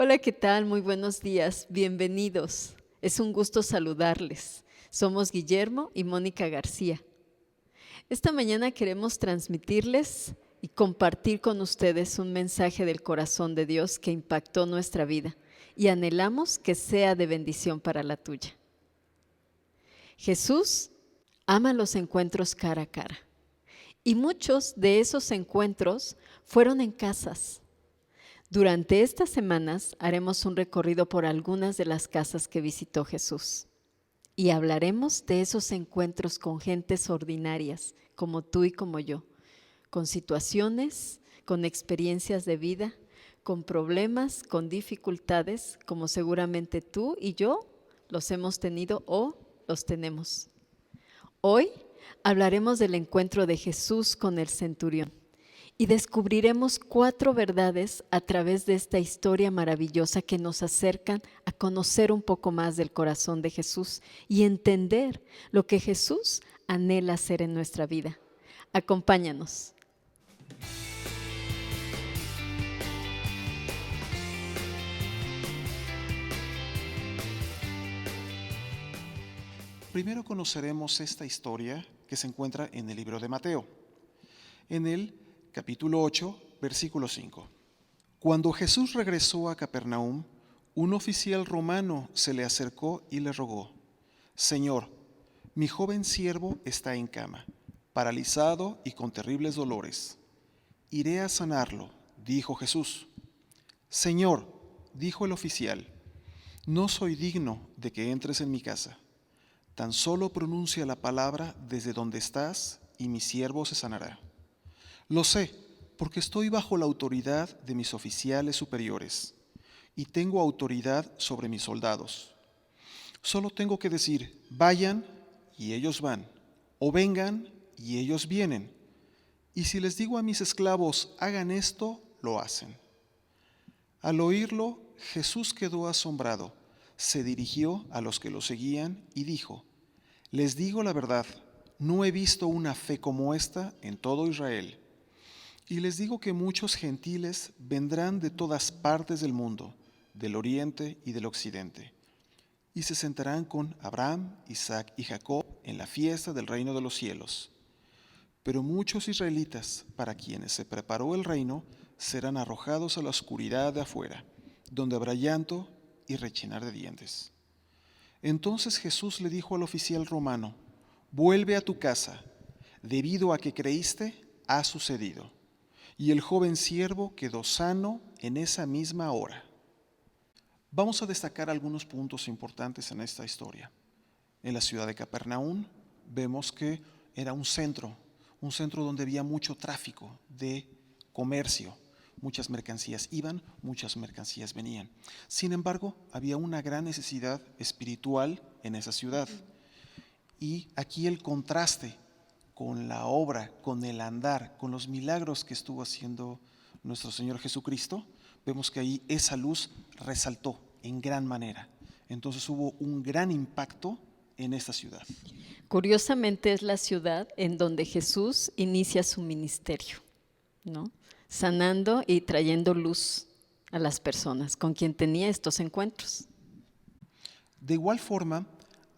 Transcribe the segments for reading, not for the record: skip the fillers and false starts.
Hola, ¿qué tal? Muy buenos días, bienvenidos. Es un gusto saludarles. Somos Guillermo y Mónica García. Esta mañana queremos transmitirles y compartir con ustedes un mensaje del corazón de Dios que impactó nuestra vida y anhelamos que sea de bendición para la tuya. Jesús ama los encuentros cara a cara y muchos de esos encuentros fueron en casas. Durante estas semanas haremos un recorrido por algunas de las casas que visitó Jesús y hablaremos de esos encuentros con gentes ordinarias, como tú y como yo, con situaciones, con experiencias de vida, con problemas, con dificultades, como seguramente tú y yo los hemos tenido o los tenemos. Hoy hablaremos del encuentro de Jesús con el centurión. Y descubriremos 4 verdades a través de esta historia maravillosa que nos acercan a conocer un poco más del corazón de Jesús y entender lo que Jesús anhela hacer en nuestra vida. Acompáñanos. Primero conoceremos esta historia que se encuentra en el libro de Mateo, en el capítulo 8, versículo 5. Cuando Jesús regresó a Capernaum, un oficial romano se le acercó y le rogó: Señor, mi joven siervo está en cama, paralizado y con terribles dolores. Iré a sanarlo, dijo Jesús. Señor, dijo el oficial, no soy digno de que entres en mi casa. Tan solo pronuncia la palabra desde donde estás y mi siervo se sanará. Lo sé, porque estoy bajo la autoridad de mis oficiales superiores y tengo autoridad sobre mis soldados. Solo tengo que decir, vayan, y ellos van, o vengan, y ellos vienen. Y si les digo a mis esclavos, hagan esto, lo hacen. Al oírlo, Jesús quedó asombrado, se dirigió a los que lo seguían y dijo: les digo la verdad, no he visto una fe como esta en todo Israel. Y les digo que muchos gentiles vendrán de todas partes del mundo, del oriente y del occidente, y se sentarán con Abraham, Isaac y Jacob en la fiesta del reino de los cielos. Pero muchos israelitas, para quienes se preparó el reino, serán arrojados a la oscuridad de afuera, donde habrá llanto y rechinar de dientes. Entonces Jesús le dijo al oficial romano: vuelve a tu casa, debido a que creíste, ha sucedido. Y el joven siervo quedó sano en esa misma hora. Vamos a destacar algunos puntos importantes en esta historia. En la ciudad de Capernaum vemos que era un centro donde había mucho tráfico de comercio. Muchas mercancías iban, muchas mercancías venían. Sin embargo, había una gran necesidad espiritual en esa ciudad. Y aquí el contraste con la obra, con el andar, con los milagros que estuvo haciendo nuestro Señor Jesucristo, vemos que ahí esa luz resaltó en gran manera. Entonces hubo un gran impacto en esta ciudad. Curiosamente es la ciudad en donde Jesús inicia su ministerio, ¿no? Sanando y trayendo luz a las personas con quien tenía estos encuentros. De igual forma,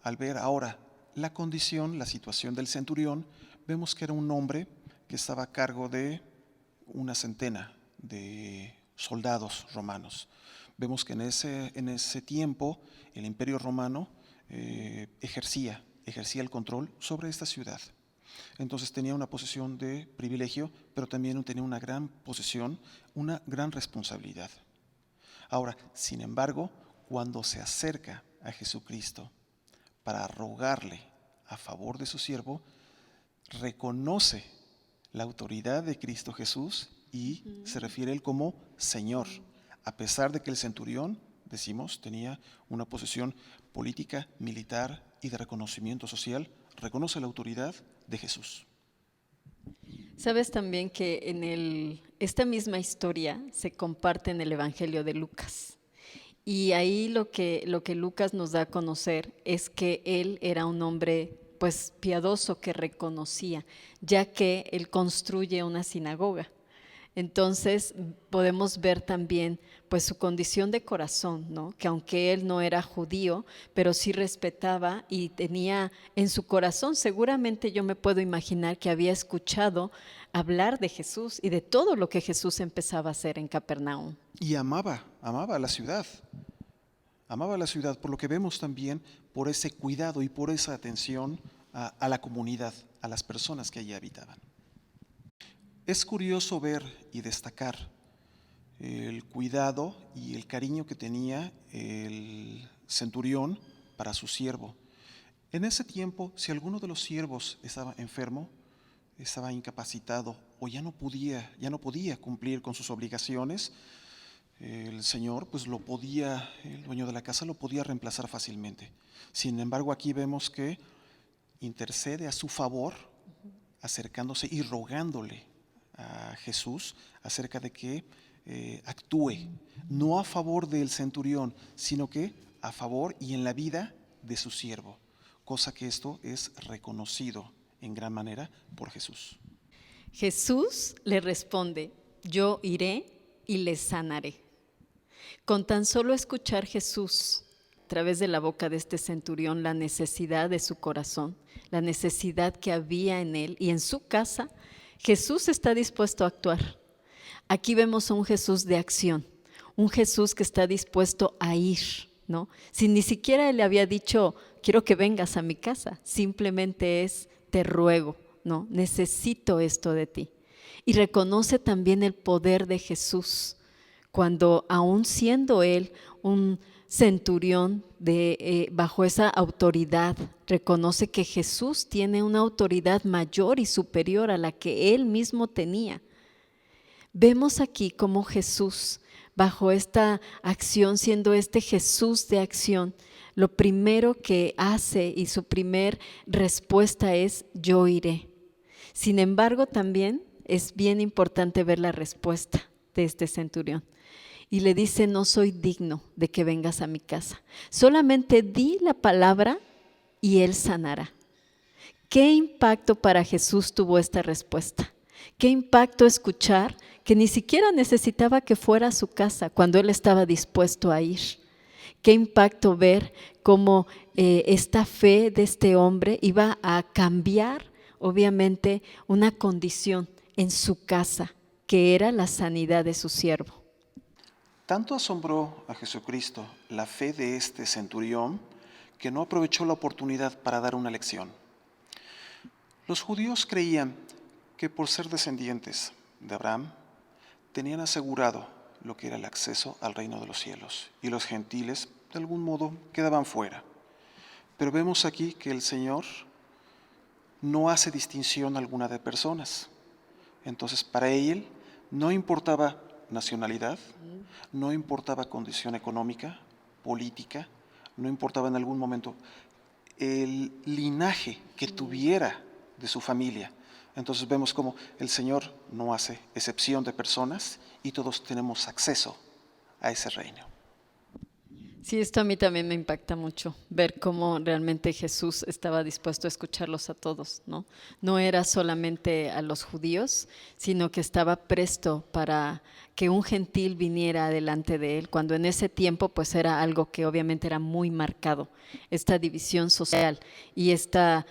al ver ahora la condición, la situación del centurión, vemos que era un hombre que estaba a cargo de una centena de soldados romanos. Vemos que en ese tiempo el Imperio Romano ejercía el control sobre esta ciudad. Entonces tenía una posición de privilegio, pero también tenía una gran posición, una gran responsabilidad. Ahora, sin embargo, cuando se acerca a Jesucristo para rogarle a favor de su siervo, reconoce la autoridad de Cristo Jesús y se refiere a él como Señor, a pesar de que el centurión, decimos, tenía una posición política, militar y de reconocimiento social, reconoce la autoridad de Jesús. Sabes también que esta misma historia se comparte en el Evangelio de Lucas. Y ahí lo que Lucas nos da a conocer es que él era un hombre pues piadoso que reconocía, ya que él construye una sinagoga. Entonces podemos ver también pues su condición de corazón, ¿no? Que aunque él no era judío, pero sí respetaba y tenía en su corazón, seguramente yo me puedo imaginar que había escuchado hablar de Jesús y de todo lo que Jesús empezaba a hacer en Capernaum. Y amaba la ciudad. Amaba la ciudad, por lo que vemos también por ese cuidado y por esa atención a la comunidad, a las personas que allí habitaban. Es curioso ver y destacar el cuidado y el cariño que tenía el centurión para su siervo. En ese tiempo, si alguno de los siervos estaba enfermo, estaba incapacitado o ya no podía cumplir con sus obligaciones, el Señor, pues el dueño de la casa lo podía reemplazar fácilmente. Sin embargo, aquí vemos que intercede a su favor, acercándose y rogándole a Jesús acerca de que actúe, no a favor del centurión, sino que a favor y en la vida de su siervo, cosa que esto es reconocido en gran manera por Jesús. Jesús le responde: yo iré y le sanaré. Con tan solo escuchar Jesús a través de la boca de este centurión la necesidad de su corazón, la necesidad que había en él y en su casa, Jesús está dispuesto a actuar. Aquí vemos a un Jesús de acción, un Jesús que está dispuesto a ir, ¿no? Si ni siquiera él le había dicho, quiero que vengas a mi casa, simplemente es, te ruego, ¿no? Necesito esto de ti. Y reconoce también el poder de Jesús, cuando aún siendo él un centurión bajo esa autoridad, reconoce que Jesús tiene una autoridad mayor y superior a la que él mismo tenía. Vemos aquí cómo Jesús, bajo esta acción, siendo este Jesús de acción, lo primero que hace y su primer respuesta es: yo iré. Sin embargo, también es bien importante ver la respuesta de este centurión. Y le dice: no soy digno de que vengas a mi casa. Solamente di la palabra y él sanará. ¿Qué impacto para Jesús tuvo esta respuesta? ¿Qué impacto escuchar que ni siquiera necesitaba que fuera a su casa cuando él estaba dispuesto a ir? ¿Qué impacto ver cómo esta fe de este hombre iba a cambiar, obviamente, una condición en su casa, que era la sanidad de su siervo? Tanto asombró a Jesucristo la fe de este centurión que no aprovechó la oportunidad para dar una lección. Los judíos creían que por ser descendientes de Abraham tenían asegurado lo que era el acceso al reino de los cielos y los gentiles de algún modo quedaban fuera. Pero vemos aquí que el Señor no hace distinción alguna de personas. Entonces para él no importaba nacionalidad, no importaba condición económica, política, no importaba en algún momento el linaje que tuviera de su familia. Entonces vemos cómo el Señor no hace excepción de personas y todos tenemos acceso a ese reino. Sí, esto a mí también me impacta mucho, ver cómo realmente Jesús estaba dispuesto a escucharlos a todos, ¿no? No era solamente a los judíos, sino que estaba presto para que un gentil viniera delante de él, cuando en ese tiempo pues era algo que obviamente era muy marcado, esta división social y esta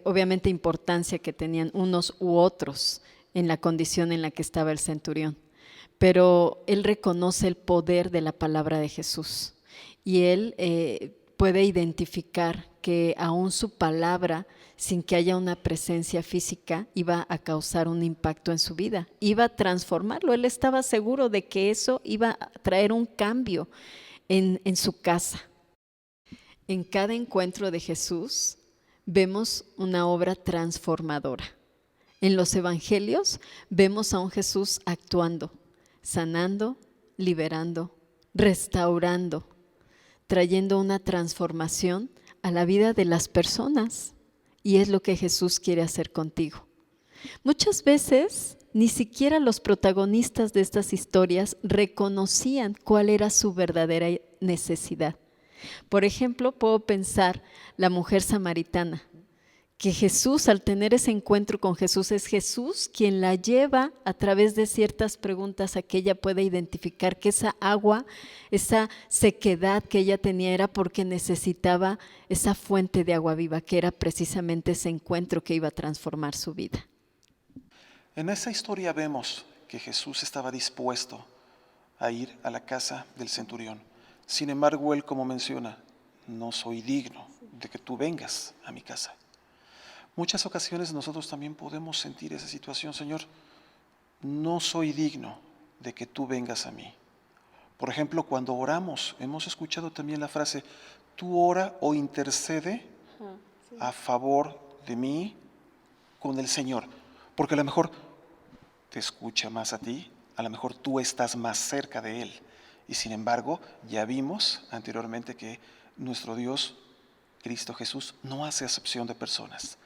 obviamente importancia que tenían unos u otros en la condición en la que estaba el centurión. Pero él reconoce el poder de la palabra de Jesús. Y él puede identificar que aún su palabra, sin que haya una presencia física, iba a causar un impacto en su vida, iba a transformarlo. Él estaba seguro de que eso iba a traer un cambio en su casa. En cada encuentro de Jesús vemos una obra transformadora. En los evangelios vemos a un Jesús actuando, sanando, liberando, restaurando, trayendo una transformación a la vida de las personas. Y es lo que Jesús quiere hacer contigo. Muchas veces ni siquiera los protagonistas de estas historias reconocían cuál era su verdadera necesidad. Por ejemplo, puedo pensar la mujer samaritana, que Jesús, al tener ese encuentro con Jesús, es Jesús quien la lleva a través de ciertas preguntas a que ella pueda identificar que esa agua, esa sequedad que ella tenía era porque necesitaba esa fuente de agua viva, que era precisamente ese encuentro que iba a transformar su vida. En esa historia vemos que Jesús estaba dispuesto a ir a la casa del centurión. Sin embargo, él, como menciona, no soy digno de que tú vengas a mi casa. Muchas ocasiones nosotros también podemos sentir esa situación, Señor, no soy digno de que tú vengas a mí. Por ejemplo, cuando oramos, hemos escuchado también la frase, tú ora o intercede a favor de mí con el Señor, porque a lo mejor te escucha más a ti, a lo mejor tú estás más cerca de Él. Y sin embargo, ya vimos anteriormente que nuestro Dios, Cristo Jesús, no hace acepción de personas.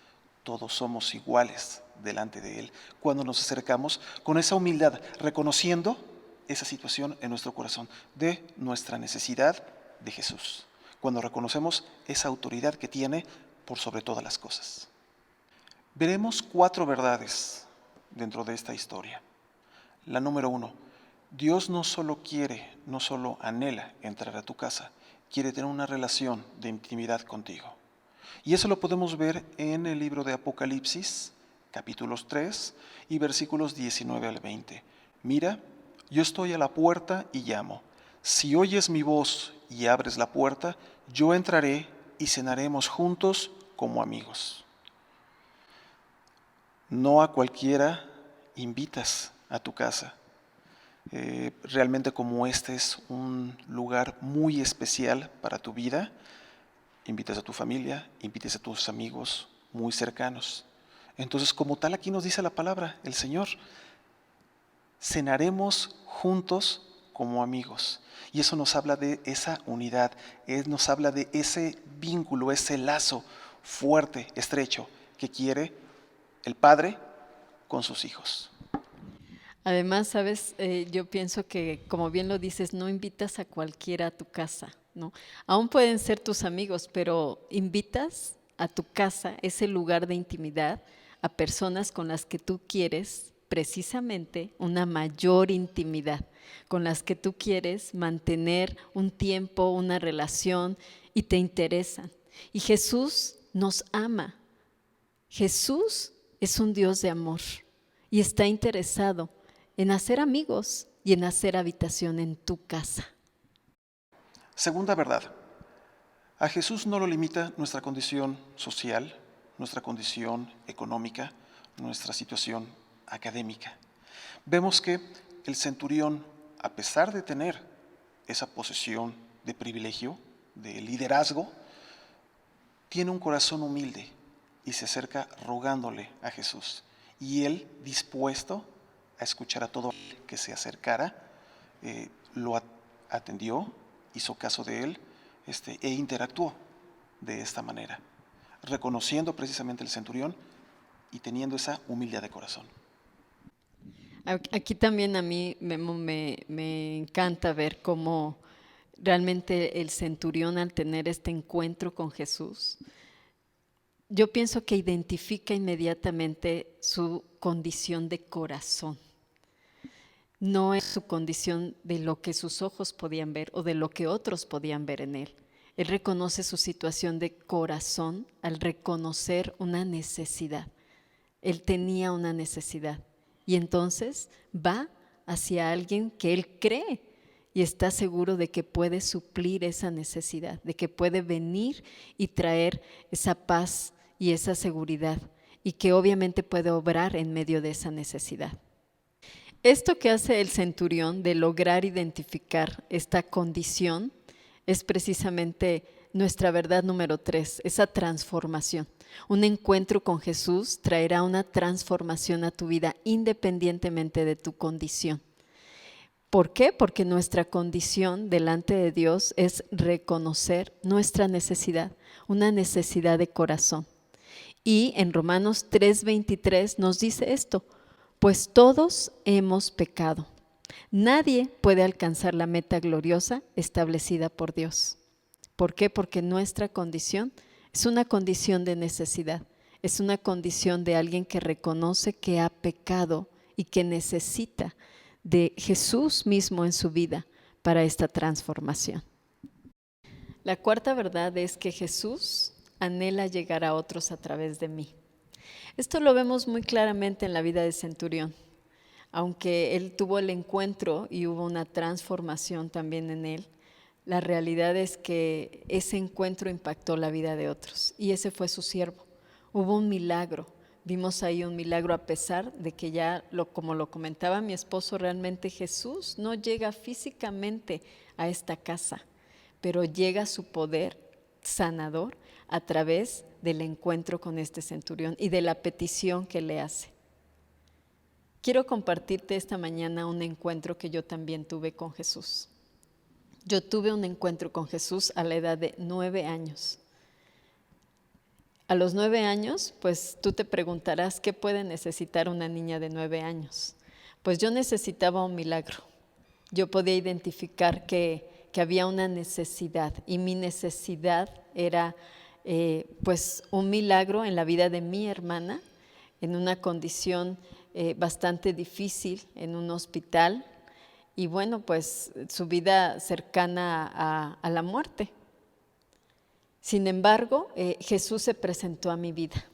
Todos somos iguales delante de Él cuando nos acercamos con esa humildad, reconociendo esa situación en nuestro corazón de nuestra necesidad de Jesús. Cuando reconocemos esa autoridad que tiene por sobre todas las cosas. Veremos 4 verdades dentro de esta historia. La número 1, Dios no solo quiere, no solo anhela entrar a tu casa, quiere tener una relación de intimidad contigo. Y eso lo podemos ver en el libro de Apocalipsis, capítulos 3 y versículos 19 al 20. Mira, yo estoy a la puerta y llamo. Si oyes mi voz y abres la puerta, yo entraré y cenaremos juntos como amigos. No a cualquiera invitas a tu casa. Realmente como este es un lugar muy especial para tu vida, invitas a tu familia, invites a tus amigos muy cercanos. Entonces, como tal, aquí nos dice la palabra, el Señor, cenaremos juntos como amigos. Y eso nos habla de esa unidad, nos habla de ese vínculo, ese lazo fuerte, estrecho, que quiere el Padre con sus hijos. Además, sabes, yo pienso que, como bien lo dices, no invitas a cualquiera a tu casa, ¿no? Aún pueden ser tus amigos, pero invitas a tu casa, ese lugar de intimidad, a personas con las que tú quieres precisamente una mayor intimidad, con las que tú quieres mantener un tiempo, una relación y te interesan. Y Jesús nos ama. Jesús es un Dios de amor y está interesado en hacer amigos y en hacer habitación en tu casa. Segunda verdad, a Jesús no lo limita nuestra condición social, nuestra condición económica, nuestra situación académica. Vemos que el centurión, a pesar de tener esa posesión de privilegio, de liderazgo, tiene un corazón humilde y se acerca rogándole a Jesús. Y él, dispuesto a escuchar a todo que se acercara, lo atendió, hizo caso de él e interactuó de esta manera, reconociendo precisamente el centurión y teniendo esa humildad de corazón. Aquí también a mí me encanta ver cómo realmente el centurión, al tener este encuentro con Jesús, yo pienso que identifica inmediatamente su condición de corazón. No es su condición de lo que sus ojos podían ver o de lo que otros podían ver en él. Él reconoce su situación de corazón al reconocer una necesidad. Él tenía una necesidad y entonces va hacia alguien que él cree y está seguro de que puede suplir esa necesidad, de que puede venir y traer esa paz y esa seguridad y que obviamente puede obrar en medio de esa necesidad. Esto que hace el centurión de lograr identificar esta condición es precisamente nuestra verdad número 3, esa transformación. Un encuentro con Jesús traerá una transformación a tu vida independientemente de tu condición. ¿Por qué? Porque nuestra condición delante de Dios es reconocer nuestra necesidad, una necesidad de corazón. Y en Romanos 3:23 nos dice esto: pues todos hemos pecado. Nadie puede alcanzar la meta gloriosa establecida por Dios. ¿Por qué? Porque nuestra condición es una condición de necesidad. Es una condición de alguien que reconoce que ha pecado y que necesita de Jesús mismo en su vida para esta transformación. La cuarta verdad es que Jesús anhela llegar a otros a través de mí. Esto lo vemos muy claramente en la vida de Centurión. Aunque él tuvo el encuentro y hubo una transformación también en él, la realidad es que ese encuentro impactó la vida de otros y ese fue su siervo. Hubo un milagro, vimos ahí un milagro a pesar de que ya, como lo comentaba mi esposo, realmente Jesús no llega físicamente a esta casa, pero llega su poder sanador a través del encuentro con este centurión y de la petición que le hace. Quiero compartirte esta mañana un encuentro que yo también tuve con Jesús. Yo tuve un encuentro con Jesús a la edad de 9 años. A los 9 años, pues tú te preguntarás, ¿qué puede necesitar una niña de 9 años? Pues yo necesitaba un milagro. Yo podía identificar que había una necesidad y mi necesidad era pues un milagro en la vida de mi hermana, en una condición bastante difícil, en un hospital, y bueno, pues su vida cercana a la muerte. Sin embargo, Jesús se presentó a mi vida.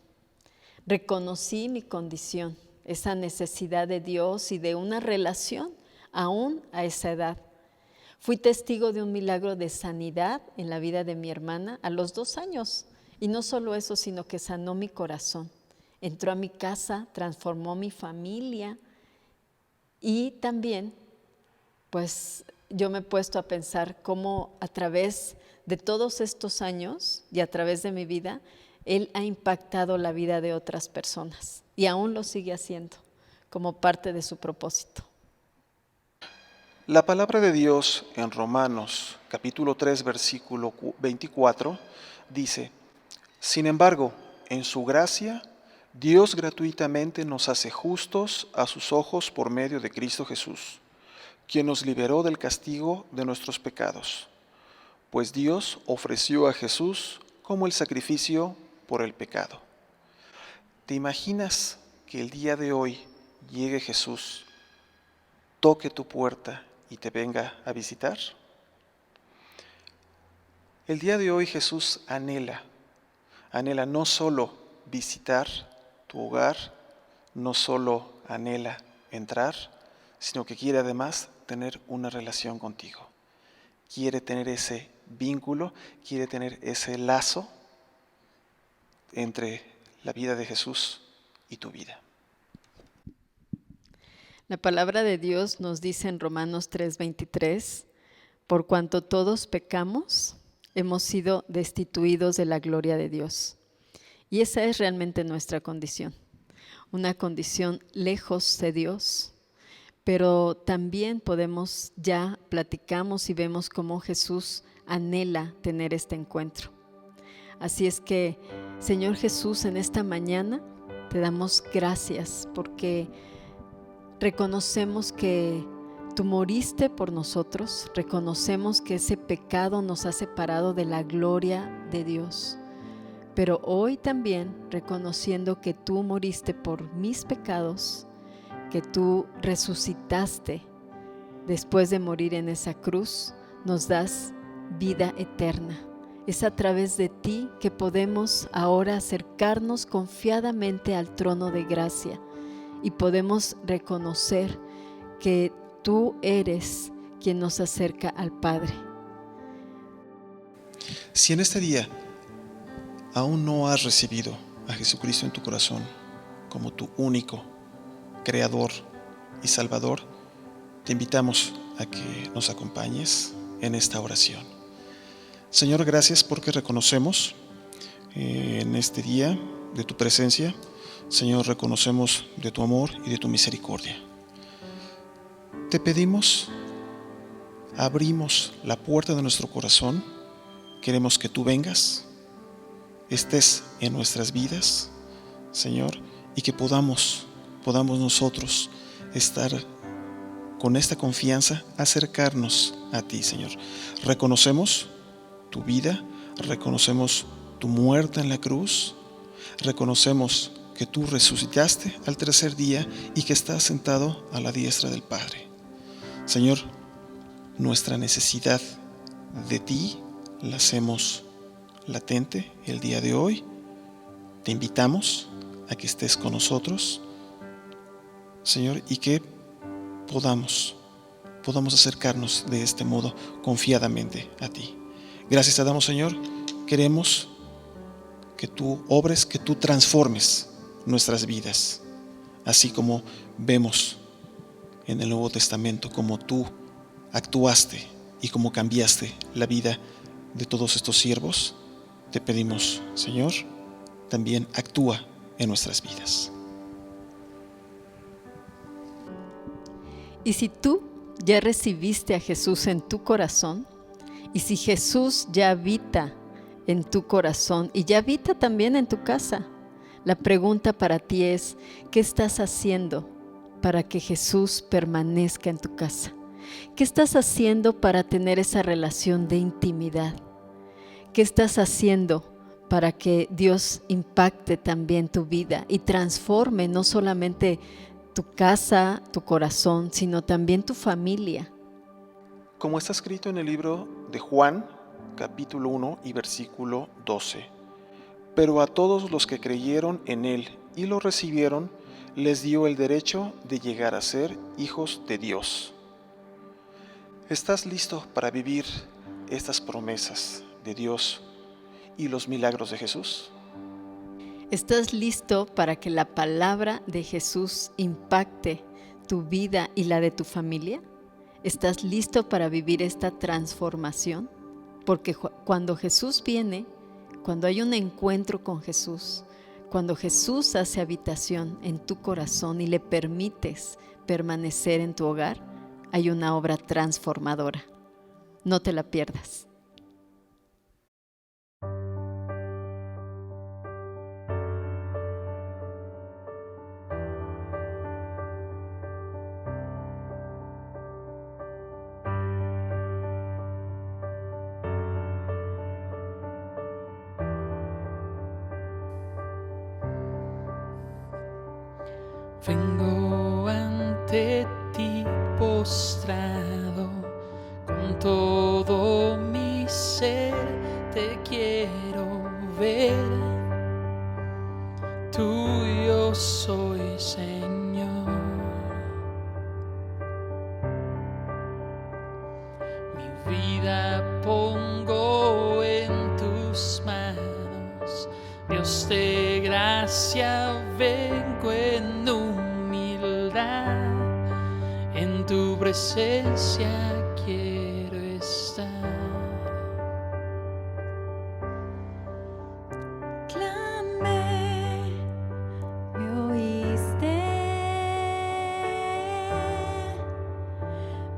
Reconocí mi condición, esa necesidad de Dios y de una relación aún a esa edad. Fui testigo de un milagro de sanidad en la vida de mi hermana a los 2 años. Y no solo eso, sino que sanó mi corazón. Entró a mi casa, transformó mi familia y también, pues yo me he puesto a pensar cómo a través de todos estos años y a través de mi vida, Él ha impactado la vida de otras personas y aún lo sigue haciendo como parte de su propósito. La palabra de Dios en Romanos capítulo 3 versículo 24 dice: sin embargo, en su gracia, Dios gratuitamente nos hace justos a sus ojos por medio de Cristo Jesús, quien nos liberó del castigo de nuestros pecados, pues Dios ofreció a Jesús como el sacrificio por el pecado. ¿Te imaginas que el día de hoy llegue Jesús, toque tu puerta y te venga a visitar? El día de hoy Jesús anhela no solo visitar tu hogar, no solo anhela entrar, sino que quiere además tener una relación contigo. Quiere tener ese vínculo, quiere tener ese lazo entre la vida de Jesús y tu vida. La palabra de Dios nos dice en Romanos 3:23, por cuanto todos pecamos, hemos sido destituidos de la gloria de Dios. Y esa es realmente nuestra condición, una condición lejos de Dios. Pero también platicamos y vemos cómo Jesús anhela tener este encuentro. Así es que, Señor Jesús, en esta mañana te damos gracias porque reconocemos que tú moriste por nosotros, reconocemos que ese pecado nos ha separado de la gloria de Dios. Pero hoy también, reconociendo que tú moriste por mis pecados, que tú resucitaste después de morir en esa cruz, nos das vida eterna. Es a través de ti que podemos ahora acercarnos confiadamente al trono de gracia y podemos reconocer que tú eres quien nos acerca al Padre. Si en este día aún no has recibido a Jesucristo en tu corazón como tu único Creador y Salvador, te invitamos a que nos acompañes en esta oración. Señor, gracias porque reconocemos en este día de tu presencia. Señor, reconocemos de tu amor y de tu misericordia. Te pedimos, abrimos la puerta de nuestro corazón. Queremos que tú vengas, estés en nuestras vidas, Señor, y que podamos nosotros estar con esta confianza, acercarnos a ti, Señor. Reconocemos tu vida, reconocemos tu muerte en la cruz, reconocemos que tú resucitaste al tercer día y que estás sentado a la diestra del Padre. Señor, nuestra necesidad de ti la hacemos latente el día de hoy. Te invitamos a que estés con nosotros, Señor, y que podamos acercarnos de este modo confiadamente a ti. Gracias te damos, Señor. Queremos que tú obres, que tú transformes nuestras vidas, así como vemos en el Nuevo Testamento cómo tú actuaste y cómo cambiaste la vida de todos estos siervos. Te pedimos, Señor, también actúa en nuestras vidas. Y si tú ya recibiste a Jesús en tu corazón, y si Jesús ya habita en tu corazón y ya habita también en tu casa, la pregunta para ti es, ¿qué estás haciendo para que Jesús permanezca en tu casa? ¿Qué estás haciendo para tener esa relación de intimidad? ¿Qué estás haciendo para que Dios impacte también tu vida y transforme no solamente tu casa, tu corazón, sino también tu familia? Como está escrito en el libro de Juan, capítulo 1 y versículo 12. Pero a todos los que creyeron en Él y lo recibieron, les dio el derecho de llegar a ser hijos de Dios. ¿Estás listo para vivir estas promesas de Dios y los milagros de Jesús? ¿Estás listo para que la palabra de Jesús impacte tu vida y la de tu familia? ¿Estás listo para vivir esta transformación? Porque cuando Jesús viene, cuando hay un encuentro con Jesús, cuando Jesús hace habitación en tu corazón y le permites permanecer en tu hogar, hay una obra transformadora. No te la pierdas. Vengo ante ti postrado, con todo mi ser te quiero ver. Tuyo soy, Señor. Mi vida pongo en tus manos, Dios de gracia, vengo en humildad, en tu presencia quiero estar. Clamé, me oíste,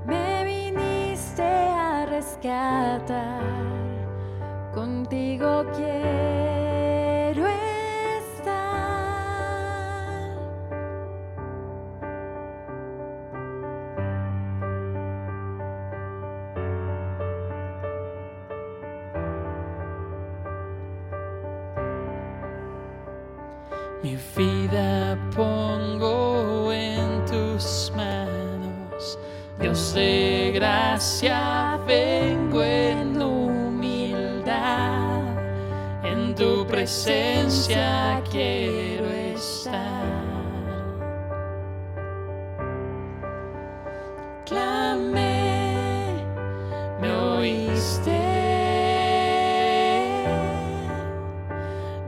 me viniste a rescatar, contigo quiero estar. Mi vida pongo en tus manos, Dios de gracia, vengo en humildad, en tu presencia quiero estar. Clamé, me oíste,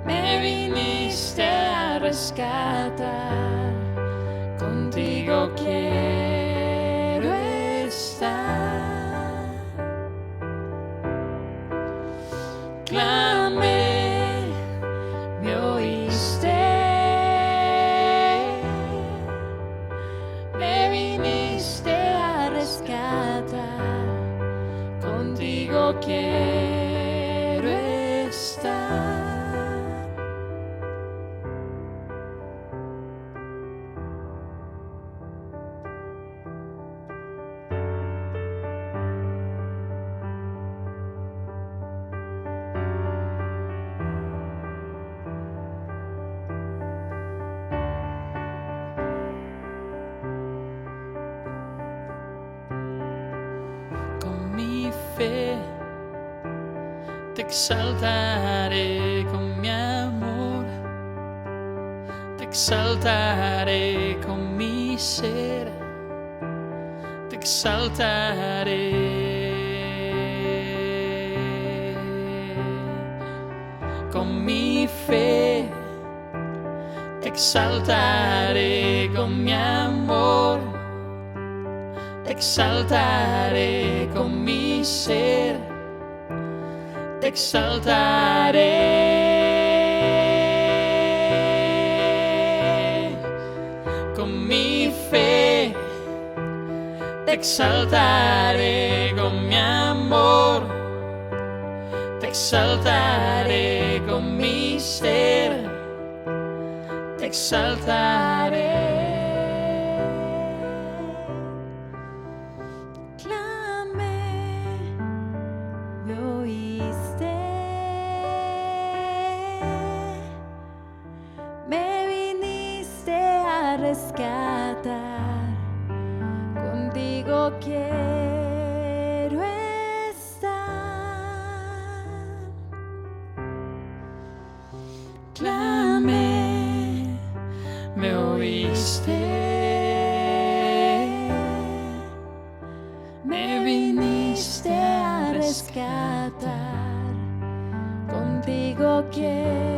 me viniste a rescatar, contigo quiero estar. Clamé, me oíste, me viniste a rescatar, contigo quiero estar. exaltaré con mi amor, te exaltaré con mi ser, te exaltaré con mi fe, te exaltaré con mi amor, te exaltaré con mi ser, te exaltaré con mi fe, te exaltaré con mi amor, te exaltaré con mi ser, te exaltaré. Clamé, me oíste, me viniste a rescatar, contigo quiero estar. Clamé, me oíste, me viniste a rescatar, Contigo quiero